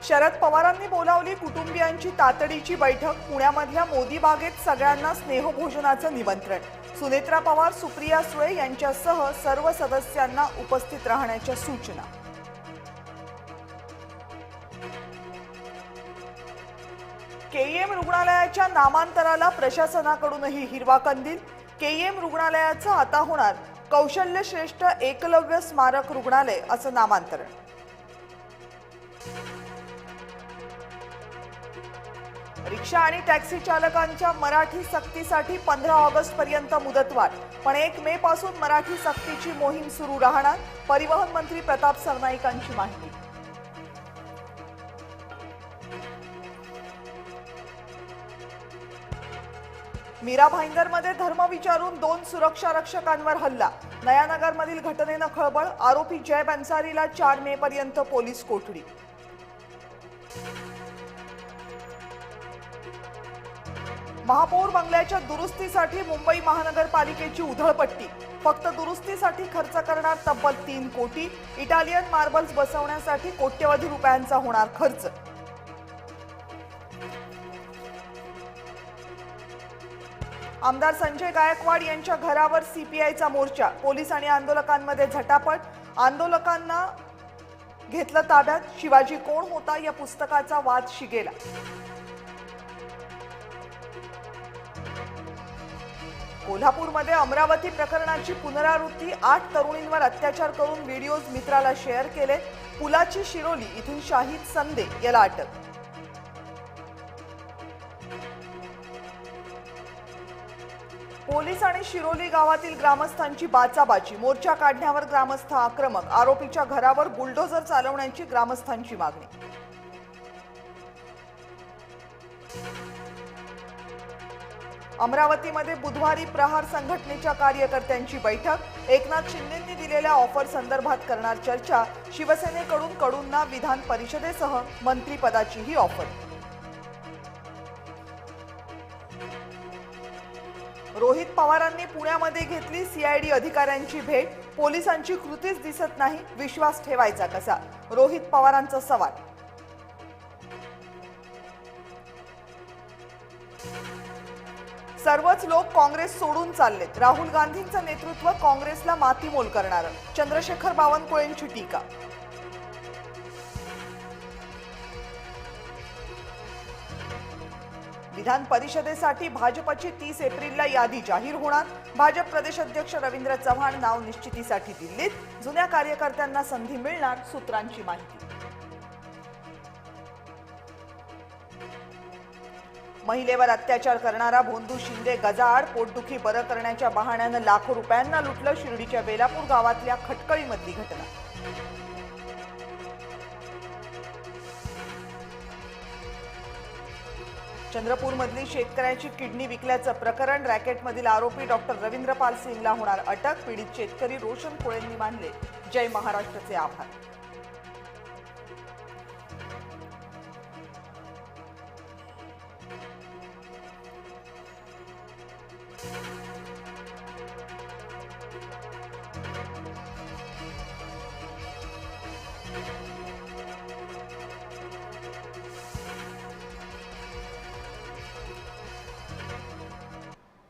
शरद पवारांनी बोलावली कुटुंबियांची तातडीची बैठक। पुण्यामधल्या मोदी बागेत सगळ्यांना स्नेहभोजनाचं निमंत्रण। सुनेत्रा पवार, सुप्रिया सुळे यांच्यासह सर्व सदस्यांना उपस्थित राहण्याच्या सूचना। केईएम रुग्णालयाच्या नामांतराला प्रशासनाकडूनही हिरवा कंदील। केईएम रुग्णालयाचं आता होणार कौशल्यश्रेष्ठ एकलव्य स्मारक रुग्णालय असं नामांतरण। रिक्षा आणि टॅक्सी चालकांच्या मराठी सक्तीसाठी 15 ऑगस्ट पर्यंत मुदतवाढ, पण 1 मे पासून मराठी सक्तीची मोहीम सुरू राहणार। परिवहन मंत्री प्रताप सरनाईकांची माहिती। मीरा भाईंदरमध्ये धर्म विचारून 2 सुरक्षा रक्षकांवर हल्ला। नयानगरमधील घटनेनं खळबळ। आरोपी जैब अन्सारीला 4 मे पर्यंत पोलीस कोठडी। महापौर बंगल्याच्या दुरुस्तीसाठी मुंबई महानगरपालिकेची उधळपट्टी। फक्त दुरुस्तीसाठी खर्च करणार तब्बल 3 कोटी। इटालियन मार्बल्स बसवण्यासाठी कोट्यवधी रुपयांचा होणार खर्च। आमदार संजय गायकवाड यांच्या घरावर सीपीआयचा मोर्चा। पोलीस आणि आंदोलकांमध्ये झटापट। आंदोलकांना घेतलं ताब्यात। शिवाजी कोण होता या पुस्तकाचा वाद शिगेला। कोल्हापूरमध्ये अमरावती प्रकरणाची पुनरावृत्ती। 8 तरुणींवर अत्याचार करून व्हिडिओज मित्राला शेअर केले। पुलाची शिरोली इथून शाहिद संदे याला अटक। पोलीस आणि शिरोली गावातील ग्रामस्थांची बाचाबाची। मोर्चा काढण्यावर ग्रामस्थ आक्रमक। आरोपीच्या घरावर बुलडोझर चालवण्याची ग्रामस्थांची मागणी। अमरावतीमध्ये बुधवारी प्रहार संघटनेच्या कार्यकर्त्यांची बैठक। एकनाथ शिंदेंनी दिलेल्या ऑफर संदर्भात करणार चर्चा। शिवसेनेकडून कडूंना विधान परिषदेसह मंत्रिपदाचीही ऑफर। रोहित पवारांनी पुण्यामध्ये घेतली सीआयडी अधिकाऱ्यांची भेट। पोलिसांची कृतीच दिसत नाही, विश्वास ठेवायचा कसा? रोहित पवारांचा सवाल। सर्वच लोक काँग्रेस सोडून चाललेत। राहुल गांधींचं नेतृत्व काँग्रेसला मातीमोल करणारं। चंद्रशेखर बावनकुळेंची टीका। विधान परिषदेसाठी भाजपची 30 एप्रिलला यादी जाहीर होणार। भाजप प्रदेशाध्यक्ष रवींद्र चव्हाण नाव निश्चितीसाठी दिल्लीत। जुन्या कार्यकर्त्यांना संधी मिळणार, सूत्रांची माहिती। महिलेवर अत्याचार करणारा भोंदू शिंदे गजाआड। पोटदुखी बरं करण्याच्या बहाण्यानं लाखो रुपयांना लुटलं। शिर्डीच्या बेलापूर गावातल्या खटकळीमधली घटना। चंद्रपूरमधली शेतकऱ्याची किडनी विकल्याचं प्रकरण। रॅकेटमधील आरोपी डॉक्टर रवींद्र पाल सिंगला होणार अटक। पीडित शेतकरी रोशन कोळेंनी मानले जय महाराष्ट्राचे आभार।